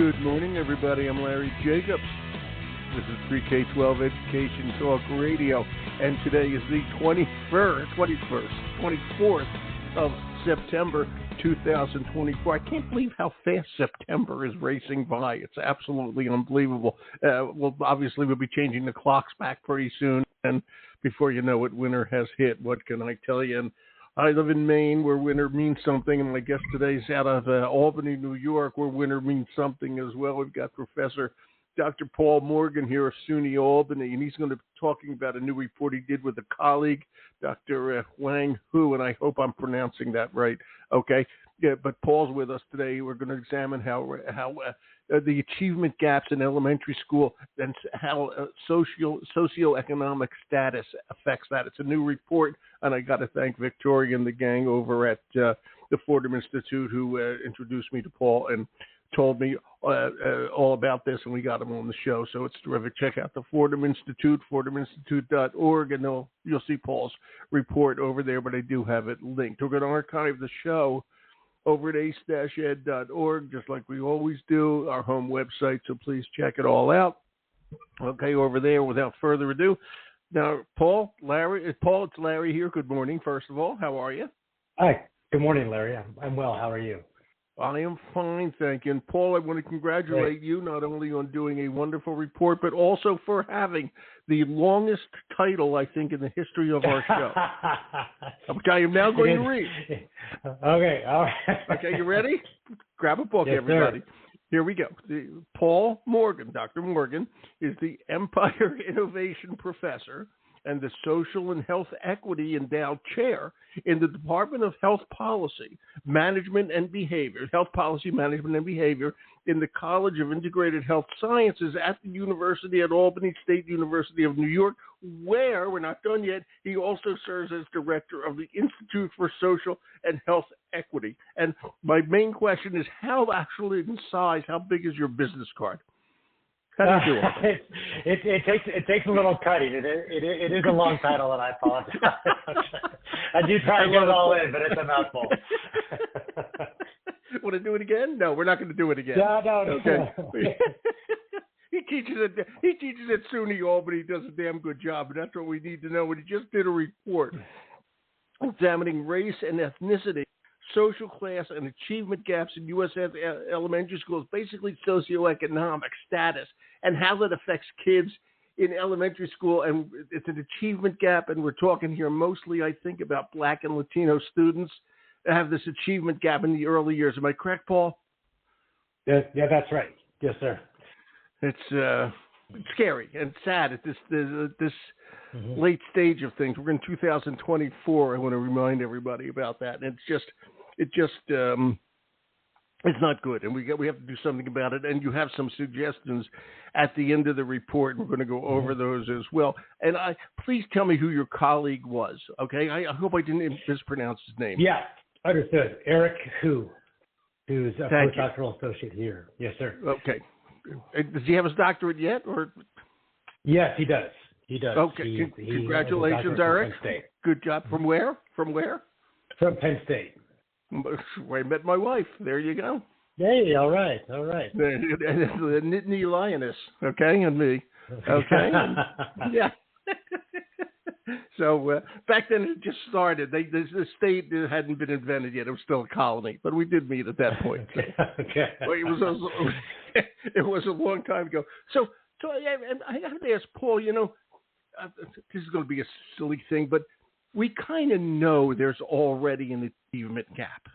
Good morning, everybody. I'm Larry Jacobs. This is Pre-K-12 Education Talk Radio, and today is the 24th of September 2024. I can't believe how fast September is racing by. It's absolutely unbelievable. Obviously, we'll be changing the clocks back pretty soon, and before you know it, winter has hit. What can I tell you? And I live in Maine, where winter means something, and my guest today is out of Albany, New York, where winter means something as well. We've got Professor Dr. Paul Morgan here of SUNY Albany, and he's going to be talking about a new report he did with a colleague, Dr. Wang Hu, and I hope I'm pronouncing that right. Okay, yeah, but Paul's with us today. We're going to examine how the achievement gaps in elementary school and how socioeconomic status affects that. It's a new report, and I got to thank Victoria and the gang over at the Fordham Institute who introduced me to Paul and told me all about this, and we got him on the show. So it's terrific. Check out the Fordham Institute, fordhaminstitute.org, and you'll see Paul's report over there, but I do have it linked. We're going to archive the show over at ace-ed.org, just like we always do, our home website, so please check it all out. Okay, over there, without further ado. Now, Paul, it's Larry here. Good morning, first of all. How are you? Hi. Good morning, Larry. I'm well. How are you? I am fine, thank you. And Paul, I want to congratulate you not only on doing a wonderful report, but also for having the longest title, I think, in the history of our show, which I am now going to read. Okay, all right. Okay, you ready? Grab a book, yes, everybody. Sir. Here we go. Paul Morgan, Dr. Morgan, is the Empire Innovation Professor and the Social and Health Equity Endowed Chair in the Department of Health Policy, Management and Behavior, Health Policy, Management and Behavior in the College of Integrated Health Sciences at the University at Albany State University of New York, where, we're not done yet, he also serves as director of the Institute for Social and Health Equity. And my main question is, how actually in size, how big is your business card? How do you do it? It takes a little cutting. It is a long title, and I apologize. I do try to get it all in, but it's a mouthful. Want to do it again? No, we're not going to do it again. No. Okay. He teaches at SUNY Albany. He does a damn good job, and that's what we need to know. And he just did a report examining race and ethnicity, social class, and achievement gaps in U.S. elementary schools, basically socioeconomic status, and how that affects kids in elementary school. And it's an achievement gap, and we're talking here mostly, I think, about Black and Latino students that have this achievement gap in the early years. Am I correct, Paul? Yeah, that's right. Yes, sir. It's scary and sad at this late stage of things. We're in 2024. I want to remind everybody about that. And it's not good, and we have to do something about it. And you have some suggestions at the end of the report. We're going to go over those as well. And please tell me who your colleague was. Okay, I hope I didn't mispronounce his name. Yeah, understood. Eric Hu, who's a postdoctoral associate here. Yes, sir. Okay. Does he have his doctorate yet, or? Yes, he does. He does. Okay. Congratulations, Eric. Good job. From where? From Penn State. Where I met my wife. There you go. Hey, all right. The Nittany Lioness, okay, and me, okay, yeah. So back then it just started. The state hadn't been invented yet; it was still a colony, but we did meet at that point. Okay. It was a long time ago. So I have to ask Paul. This is going to be a silly thing, but we kind of know there's already an achievement gap.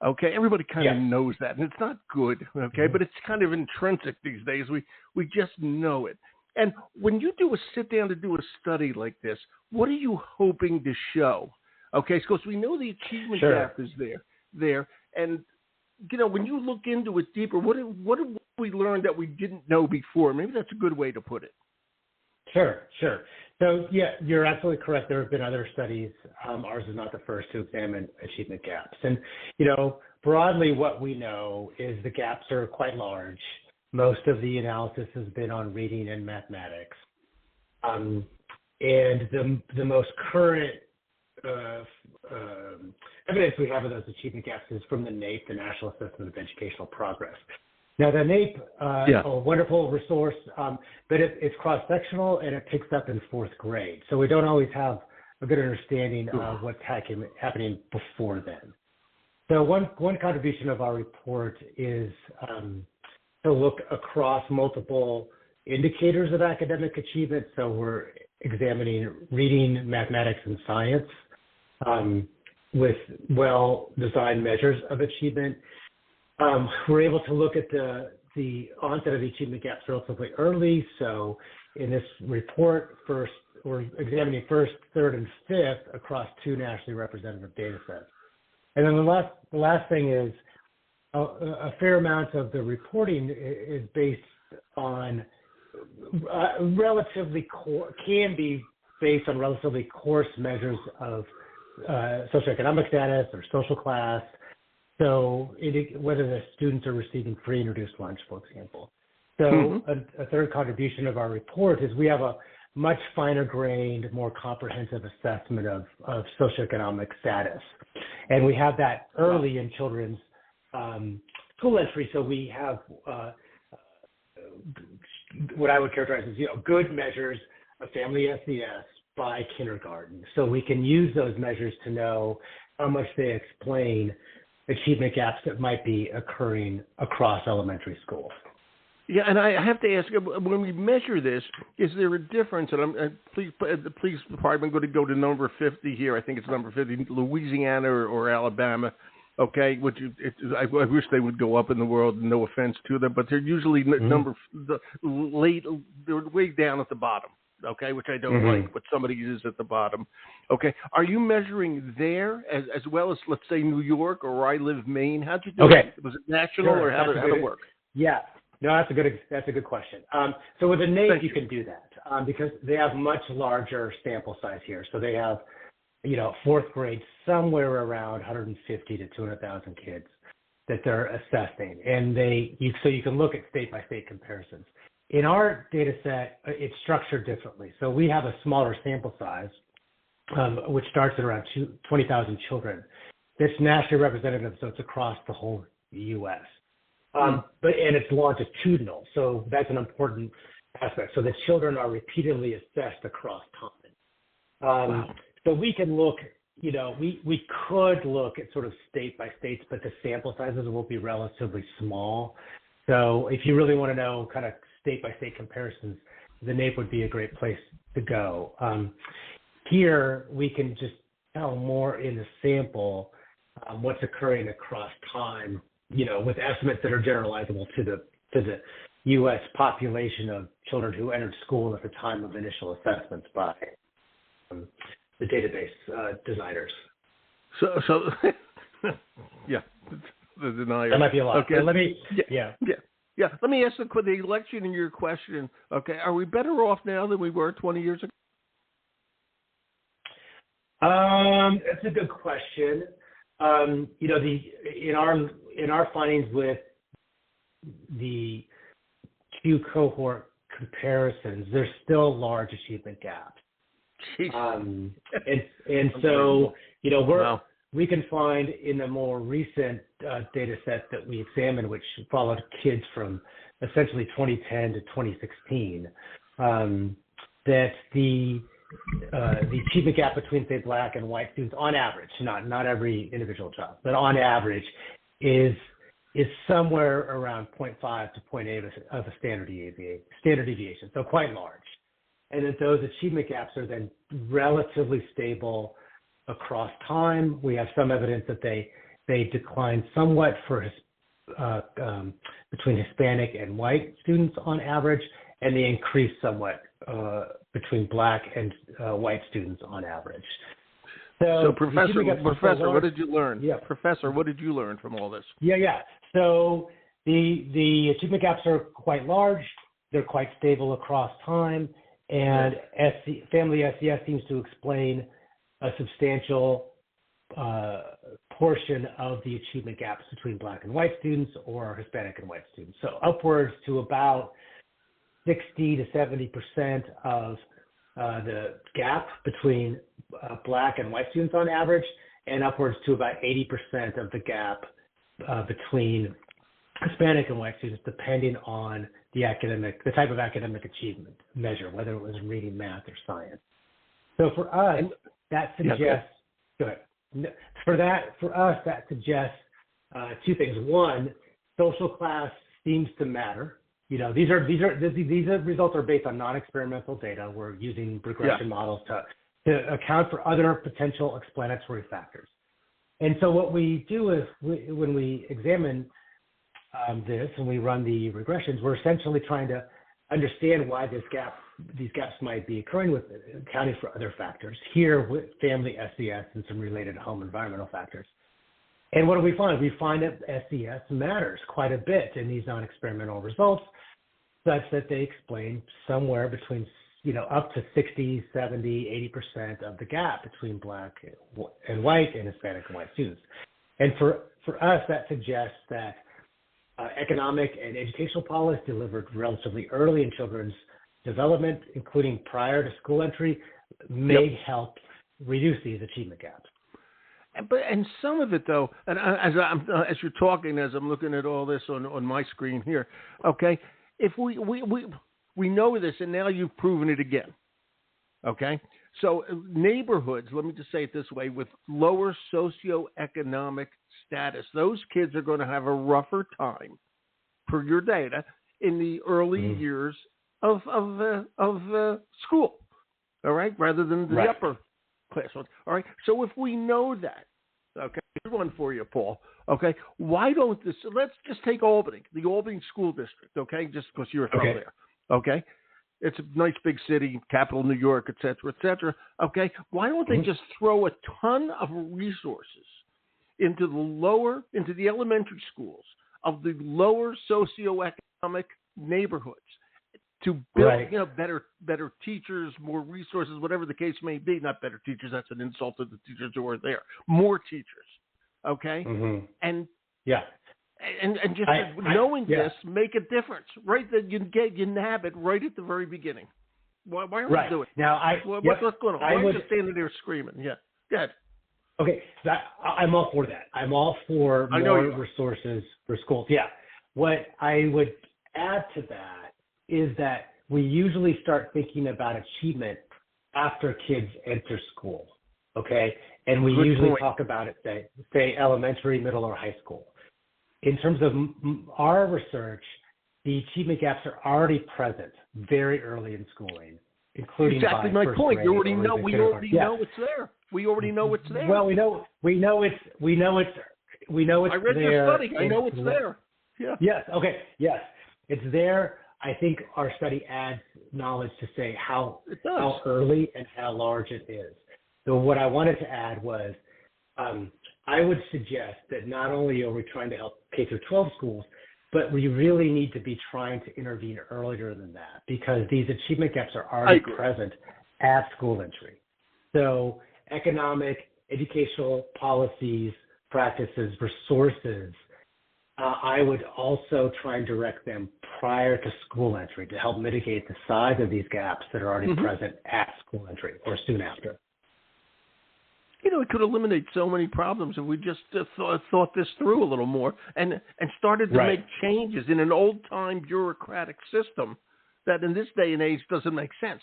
Okay, everybody kind of knows that, and it's not good. Okay, but it's kind of intrinsic these days. We just know it. And when you sit down to do a study like this, what are you hoping to show? Okay, because we know the achievement gap is there, and when you look into it deeper, what have we learned that we didn't know before? Maybe that's a good way to put it. Sure. So, yeah, you're absolutely correct. There have been other studies. Ours is not the first to examine achievement gaps. And, broadly what we know is the gaps are quite large. Most of the analysis has been on reading and mathematics. And the most current evidence we have of those achievement gaps is from the NAEP, the National Assessment of Educational Progress. Now, the NAEP, a wonderful resource, but it's cross-sectional and it picks up in fourth grade. So we don't always have a good understanding of what's happening before then. So one contribution of our report is to look across multiple indicators of academic achievement. So we're examining reading, mathematics, and science with well-designed measures of achievement. We're able to look at the onset of the achievement gaps relatively early. So in this report, we're examining first, third, and fifth across 2 nationally representative data sets. And then the last thing is a fair amount of the reporting is based on can be based on relatively coarse measures of socioeconomic status or social class. So whether the students are receiving free and reduced lunch, for example. So a third contribution of our report is we have a much finer grained, more comprehensive assessment of socioeconomic status. And we have that early in children's school entry. So we have what I would characterize as, good measures of family SES by kindergarten. So we can use those measures to know how much they explain achievement gaps that might be occurring across elementary schools. Yeah, and I have to ask, when we measure this, is there a difference? And please pardon, I'm going to go to number 50 here. I think it's number 50, Louisiana or Alabama. Okay, I wish they would go up in the world. No offense to them, but they're usually they're way down at the bottom. Okay, which I don't like, but somebody is at the bottom. Okay, are you measuring there as well as, let's say, New York or where I live, Maine? How'd you do it? Was it national or how did it work? Yeah, no, that's a good question. So with a NAEP, you can do that because they have much larger sample size here. So they have, fourth grade, somewhere around 150 to 200,000 kids that they're assessing, and so you can look at state-by-state comparisons. In our data set, it's structured differently. So we have a smaller sample size, which starts at around 20,000 children. It's nationally representative, so it's across the whole U.S. And it's longitudinal, so that's an important aspect. So the children are repeatedly assessed across time. So we can look, we could look at sort of state by states, but the sample sizes will be relatively small. So if you really want to know kind of state-by-state comparisons, the NAEP would be a great place to go. Here, we can just tell more in the sample what's occurring across time, with estimates that are generalizable to the U.S. population of children who entered school at the time of initial assessments by the database designers. So yeah, the deniers. That might be a lot. Okay. Let me, Yeah, let me ask the election in your question. Okay, are we better off now than we were 20 years ago? That's a good question. In our findings with the Q cohort comparisons, there's still large achievement gaps. And so we can find in the more recent data set that we examined, which followed kids from essentially 2010 to 2016, that the achievement gap between, say, Black and white students on average, not every individual child, but on average is somewhere around 0.5 to 0.8 of a standard deviation, so quite large. And that those achievement gaps are then relatively stable across time. We have some evidence that they decline somewhat for between Hispanic and white students on average, and they increase somewhat between Black and white students on average. So Professor, what did you learn? Yeah. Professor, what did you learn from all this? Yeah. So the achievement gaps are quite large. They're quite stable across time. And family SES seems to explain a substantial portion of the achievement gaps between Black and white students or Hispanic and white students. So upwards to about 60 to 70% of the gap between Black and white students on average, and upwards to about 80% of the gap between Hispanic and white students, depending on the type of academic achievement measure, whether it was in reading, math, or science. So for us, that suggests, go ahead. For us, that suggests two things. One, social class seems to matter. These results are based on non-experimental data. We're using regression models to account for other potential explanatory factors. And so what we do is when we examine this and we run the regressions, we're essentially trying to understand why these gaps might be occurring, with accounting for other factors. Here with family SES and some related home environmental factors. And what do we find? We find that SES matters quite a bit in these non-experimental results, such that they explain somewhere between up to 60, 70, 80% of the gap between Black and white and Hispanic and white students. And for us, that suggests that economic and educational policy delivered relatively early in children's development, including prior to school entry, may help reduce these achievement gaps. And some of it, though, and as you're talking, as I'm looking at all this on my screen here, okay, if we know this, and now you've proven it again, okay? So neighborhoods, let me just say it this way, with lower socioeconomic status, those kids are going to have a rougher time, per your data, in the early years of school, all right, rather than the upper class ones, all right? So if we know that, okay, here's one for you, Paul, okay, why don't let's just take Albany, the Albany School District, okay, just because you're from there. Okay, it's a nice big city, capital New York, et cetera, et cetera. Okay, why don't they just throw a ton of resources into the elementary schools of the lower socioeconomic neighborhoods to build, better teachers, more resources, whatever the case may be. Not better teachers, that's an insult to the teachers who are there. More teachers, okay, and And just knowing this make a difference, right? That you nab it right at the very beginning. Why are we doing it? Now, what's going on? Why are you standing there screaming? Yeah, go ahead. Okay, I'm all for that. I'm all for more resources for schools. Yeah. What I would add to that is that we usually start thinking about achievement after kids enter school, okay? And we usually talk about it, say elementary, middle, or high school. In terms of our research, the achievement gaps are already present very early in schooling, including exactly my point. We already know it's there. We already know it's there. Well, we know it's I read there. your study. I know it's there. Yeah. Yes. Okay. Yes, it's there. I think our study adds knowledge to say how early and how large it is. So what I wanted to add was, I would suggest that not only are we trying to help K-12 schools, but we really need to be trying to intervene earlier than that, because these achievement gaps are already present at school entry. So economic, educational policies, practices, resources, I would also try and direct them prior to school entry to help mitigate the size of these gaps that are already present at school entry or soon after. It could eliminate so many problems if we just thought this through a little more and started to make changes in an old-time bureaucratic system that in this day and age doesn't make sense.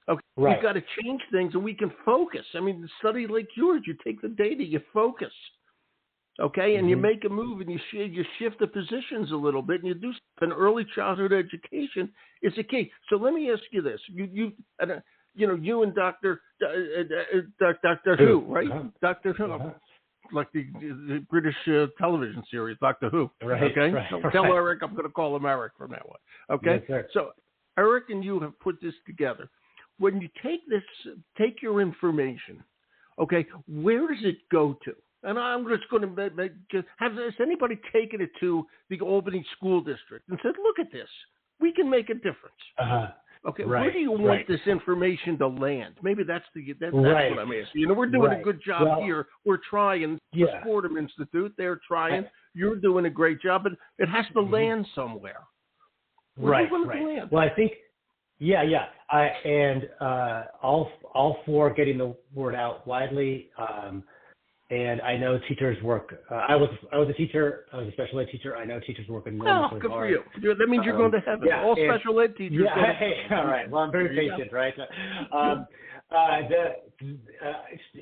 Okay, we've got to change things and we can focus. I mean, a study like yours, you take the data, you focus, okay, and you make a move and you shift the positions a little bit and you do an early childhood education is a key. So let me ask you this: you and Dr. Who, right? Dr. Who, like the British television series, Doctor Who. Right. Okay. Right. Tell Eric I'm going to call him Eric from now on. Okay. Yes, so Eric and you have put this together. When you take your information, okay, where does it go to? And I'm just going to has anybody taken it to the Albany School District and said, look at this, we can make a difference. Okay, where do you want this information to land? Maybe that's what I'm asking. We're doing a good job here. We're trying. The Fordham Institute, they're trying. You're doing a great job, but it has to land somewhere. Where do you want it to land? Well, I think, all for getting the word out widely. And I know teachers work. I was a teacher. I was a special ed teacher. I know teachers work enormously good hard. For you. That means you're going to heaven. Yeah, All special ed teachers. Yeah. Hey, all right. Well, I'm very patient, right?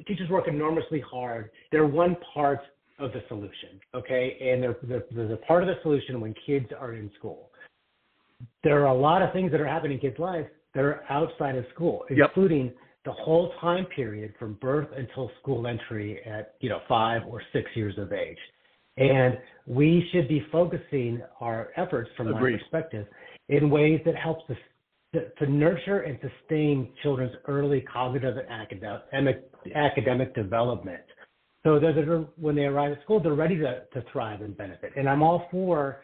Teachers work enormously hard. They're one part of the solution, okay? And there's a part of the solution when kids are in school. There are a lot of things that are happening in kids' lives that are outside of school, including the whole time period from birth until school entry at 5 or 6 years of age. And we should be focusing our efforts, from my perspective, in ways that helps us to nurture and sustain children's early cognitive and academic development, so that when they arrive at school, they're ready to thrive and benefit. And I'm all for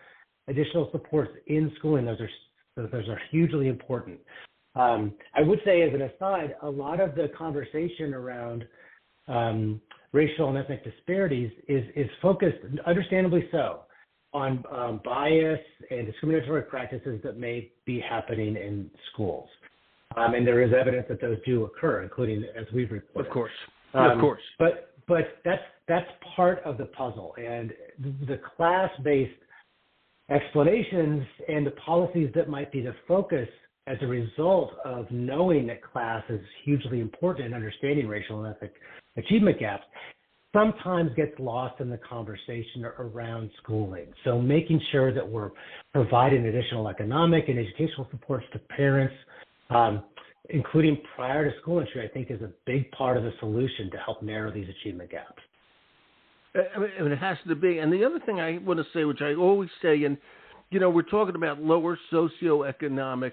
additional supports in schooling. Those are hugely important. I would say, as an aside, a lot of the conversation around racial and ethnic disparities is focused, understandably so, on bias and discriminatory practices that may be happening in schools. And there is evidence that those do occur, including, as we've reported. Of course. But that's part of the puzzle. And the class-based explanations and the policies that might be the focus as a result of knowing that class is hugely important in understanding racial and ethnic achievement gaps sometimes gets lost in the conversation around schooling. So making sure that we're providing additional economic and educational supports to parents, including prior to school entry, I think is a big part of the solution to help narrow these achievement gaps. I mean, it has to be. And the other thing I want to say, which I always say, and, we're talking about lower socioeconomic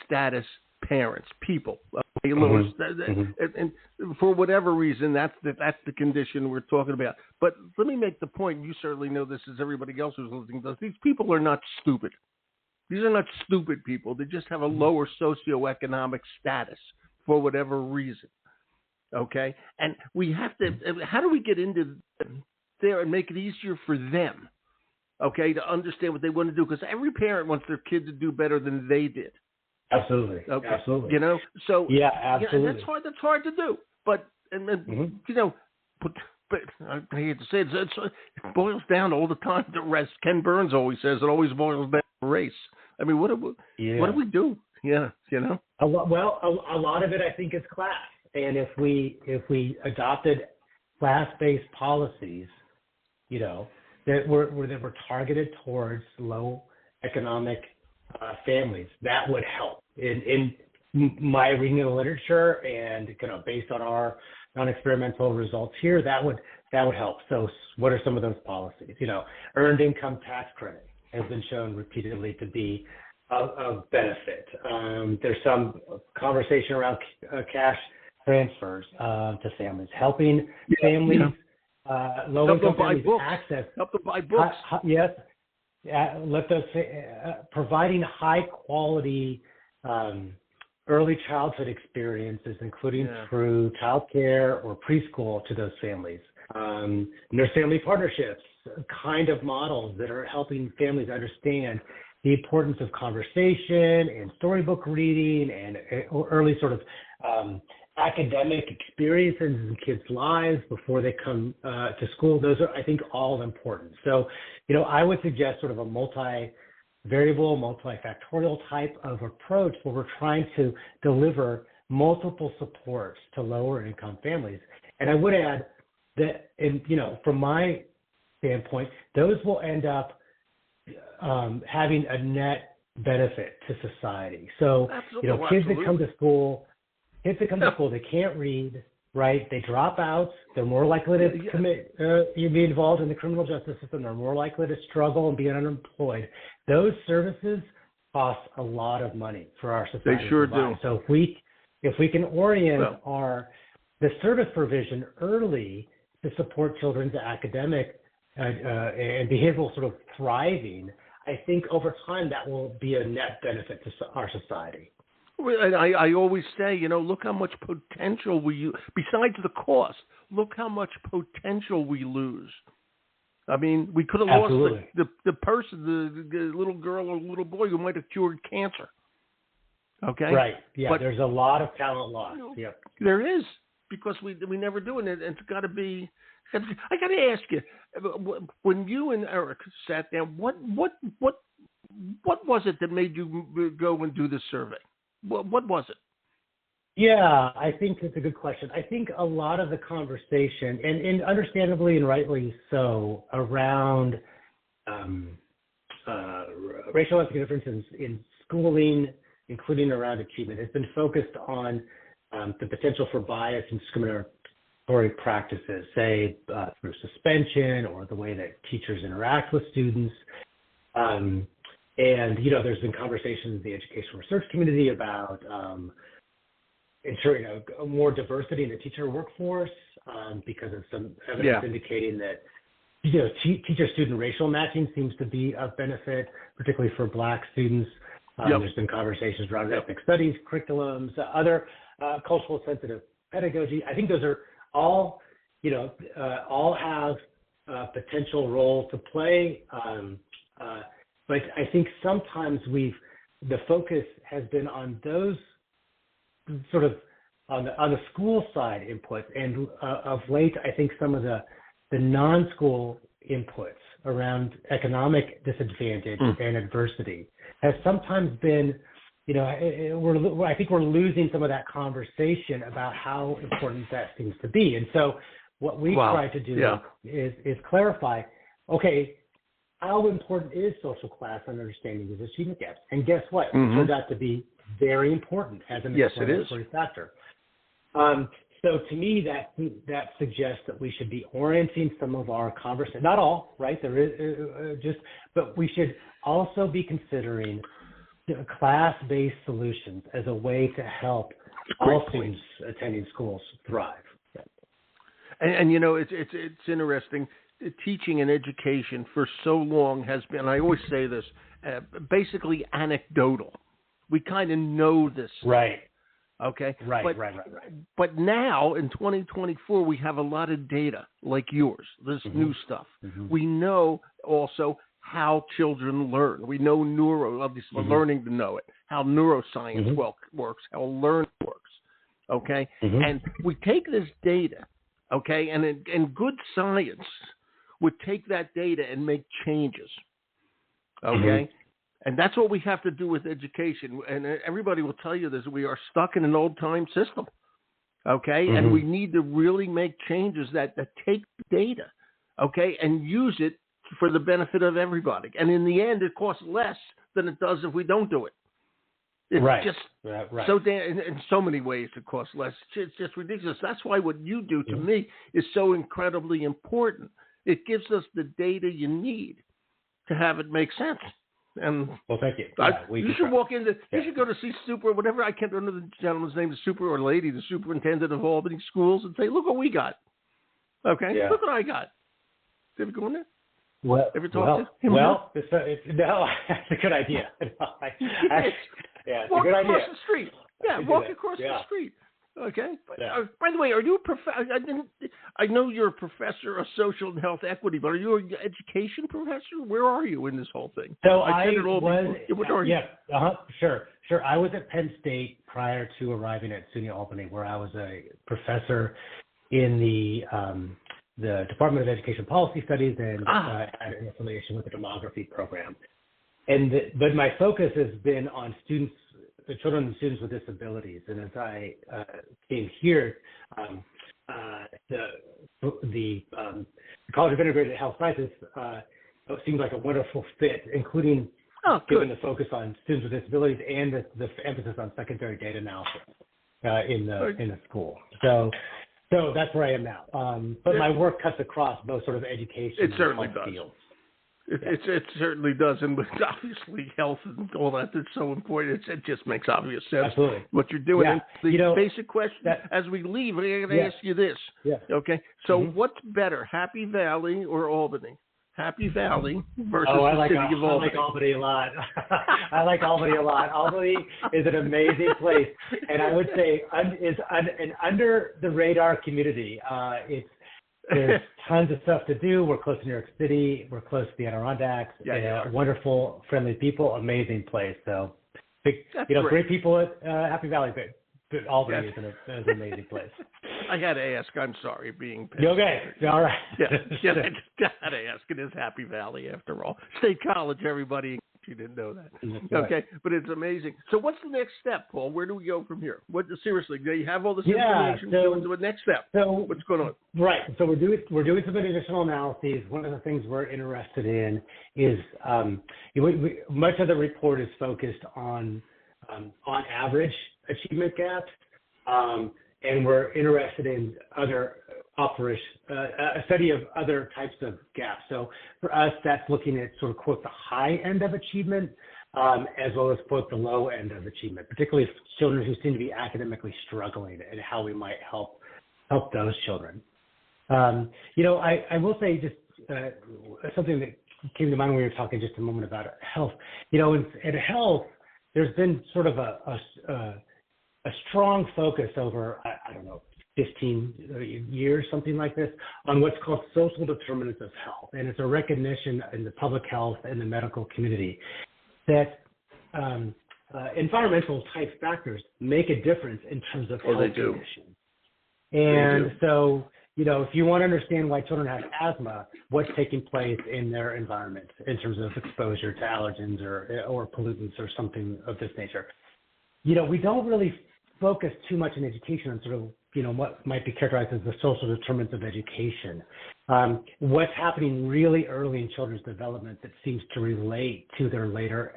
status parents, people. And for whatever reason, that's the condition we're talking about. But let me make the point. You certainly know this, as everybody else who's listening does. These people are not stupid. These are not stupid people. They just have a lower socioeconomic status for whatever reason. Okay? And we have to, how do we get into there and make it easier for them, okay, to understand what they want to do? Because every parent wants their kid to do better than they did. Absolutely. Okay. Absolutely. So yeah, absolutely. That's hard to do. But but I hate to say it, it boils down all the time to rest. Ken Burns always says it always boils down to race. I mean, what do we do? Yeah, a lot of it, I think, is class. And if we adopted class-based policies, that were targeted towards low economic families, that would help. In my reading of the literature and based on our non-experimental results here, that would help. So what are some of those policies? Earned income tax credit has been shown repeatedly to be of benefit. There's some conversation around cash transfers to families, helping families, low-income families access. Help them buy books. Yes. Providing high-quality early childhood experiences, including through childcare or preschool, to those families. And there's family partnerships, kind of models that are helping families understand the importance of conversation and storybook reading and early sort of academic experiences in kids' lives before they come to school. Those are, I think, all important. So, I would suggest sort of a multi-variable, multifactorial type of approach where we're trying to deliver multiple supports to lower income families. And I would add that, from my standpoint, those will end up having a net benefit to society. So, kids that come to school, they can't read, right? They drop out. They're more likely to be involved in the criminal justice system. They're more likely to struggle and be unemployed. Those services cost a lot of money for our society. They sure do. So if we can orient the service provision early to support children's academic and behavioral sort of thriving, I think over time that will be a net benefit to our society. I always say, look how much potential besides the cost, look how much potential we lose. I mean, we could have lost the person, the little girl or little boy who might have cured cancer. Okay? Right. Yeah, but there's a lot of talent lost. Yep. There is. because we never do it. And it's got to be. I got to ask you, when you and Eric sat down, what was it that made you go and do this survey? What was it? Yeah, I think it's a good question. I think a lot of the conversation, and understandably and rightly so, around racial ethnic differences in schooling, including around achievement, has been focused on the potential for bias and discriminatory practices, say through suspension or the way that teachers interact with students. And, there's been conversations in the educational research community about ensuring a more diversity in the teacher workforce because of some evidence indicating that teacher-student racial matching seems to be of benefit, particularly for Black students. There's been conversations around ethnic studies, curriculums, other cultural sensitive pedagogy. I think those are all, all have a potential role to play. But I think sometimes the focus has been on those sort of on the school side inputs, and of late, I think some of the non-school inputs around economic disadvantage and adversity has sometimes been, I think we're losing some of that conversation about how important that seems to be. And so what we try to do is clarify, okay, how important is social class and understanding these achievement gaps? And guess what? It turned out to be very important as an explanatory factor. So to me, that suggests that we should be orienting some of our conversation, not all, right? There is but we should also be considering class-based solutions as a way to help all students attending schools thrive. And it's interesting. Teaching and education for so long has been, I always say this, basically anecdotal. We kind of know this. Right. Okay. Right. But now in 2024, we have a lot of data like yours, this new stuff. We know also how children learn. We know obviously learning to know it, how neuroscience works, how learning works. Okay. And we take this data, okay, and good science would take that data and make changes. Okay. And that's what we have to do with education. And everybody will tell you this. We are stuck in an old-time system, okay? And we need to really make changes that take data, okay, and use it for the benefit of everybody. And in the end, it costs less than it does if we don't do it. It's just so in so many ways it costs less. It's just ridiculous. That's why what you do to me is so incredibly important. It gives us the data you need to have it make sense. And well, thank you. You should walk into. You should go to see whatever. I can't remember the gentleman's name, the lady, the superintendent of Albany schools, and say, "Look what we got." Okay, look what I got. Did you ever go in there? Well, ever talk to him? Well, it's a good idea. It's walk a good idea. Across the street. Yeah, walk across the street. Okay. By the way, are you a professor? I know you're a professor of social and health equity, but are you an education professor? Where are you in this whole thing? So I was. What are you? Sure. I was at Penn State prior to arriving at SUNY Albany, where I was a professor in the Department of Education Policy Studies and had an affiliation with the demography program. But my focus has been on the children and students with disabilities. And as I came here, the College of Integrated Health Sciences seemed like a wonderful fit, including given the focus on students with disabilities and the emphasis on secondary data analysis in the school. So that's where I am now. But my work cuts across both sort of education and health fields. It certainly does, and obviously health and all that is so important. It just makes obvious sense. Absolutely. What you're doing. And the basic question as we leave, I'm going to ask you this. Yeah. Okay. So what's better, Happy Valley or Albany? Happy Valley versus the city of Albany. I like Albany a lot. I like Albany a lot. Albany is an amazing place, and I would say is an under the radar community. There's tons of stuff to do. We're close to New York City. We're close to the Adirondacks. Wonderful, friendly people. Amazing place. So, great people at Happy Valley. Albany is an amazing place. I had to ask. I'm sorry, being petty. Okay, all right. Yeah, I just got to ask. It is Happy Valley after all. State College, everybody. You didn't know that. Okay, but it's amazing. So what's the next step, Paul? Where do we go from here? Seriously, do you have all this information? So the next step. So what's going on? Right. So we're doing some additional analyses. One of the things we're interested in is much of the report is focused on average achievement gaps, and we're interested in other a study of other types of gaps. So for us, that's looking at sort of, quote, the high end of achievement, as well as, quote, the low end of achievement, particularly children who seem to be academically struggling, and how we might help those children. I will say just something that came to mind when we were talking just a moment about health. In health, there's been sort of a strong focus over, I don't know, 15 years, something like this, on what's called social determinants of health. And it's a recognition in the public health and the medical community that environmental type factors make a difference in terms of health conditions. And so, if you want to understand why children have asthma, what's taking place in their environment in terms of exposure to allergens or pollutants or something of this nature, we don't really focus too much in education on sort of, what might be characterized as the social determinants of education. What's happening really early in children's development that seems to relate to their later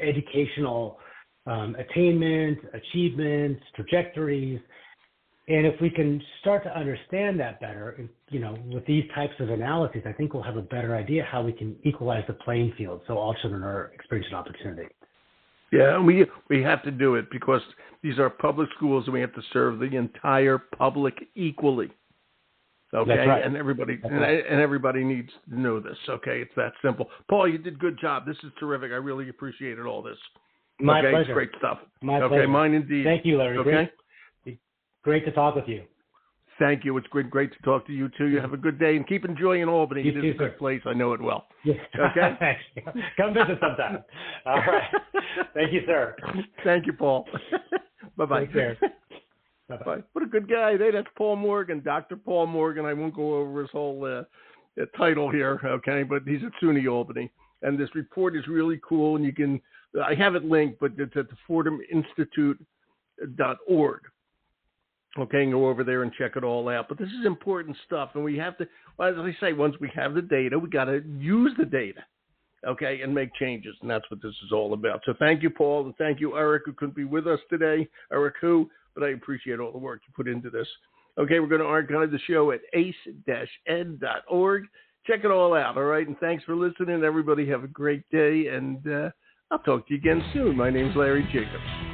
educational attainment, achievements, trajectories. And if we can start to understand that better, with these types of analyses, I think we'll have a better idea how we can equalize the playing field so all children are experiencing opportunity. Yeah, and we have to do it because these are public schools and we have to serve the entire public equally. Okay, that's right. And everybody needs to know this. Okay, it's that simple. Paul, you did a good job. This is terrific. I really appreciated all this. My pleasure. It's great stuff. My pleasure. Mine indeed. Thank you, Larry. Okay. Great to talk with you. Thank you. It's great to talk to you, too. You have a good day, and keep enjoying Albany. It is a good place. I know it well. Yes. Okay? Come visit sometime. All right. Thank you, sir. Thank you, Paul. Bye-bye. Take care. Bye-bye. What a good guy. Hey, that's Paul Morgan, Dr. Paul Morgan. I won't go over his whole title here, okay, but he's at SUNY Albany. And this report is really cool, and I have it linked, but it's at the FordhamInstitute.org. Okay, and go over there and check it all out. But this is important stuff, and we have to, as I say, once we have the data, we got to use the data, okay, and make changes, and that's what this is all about. So thank you, Paul, and thank you, Eric, who couldn't be with us today. Eric who, but I appreciate all the work you put into this. Okay, we're going to archive the show at ace-ed.org. Check it all out, all right, and thanks for listening. Everybody have a great day, and I'll talk to you again soon. My name's Larry Jacobs.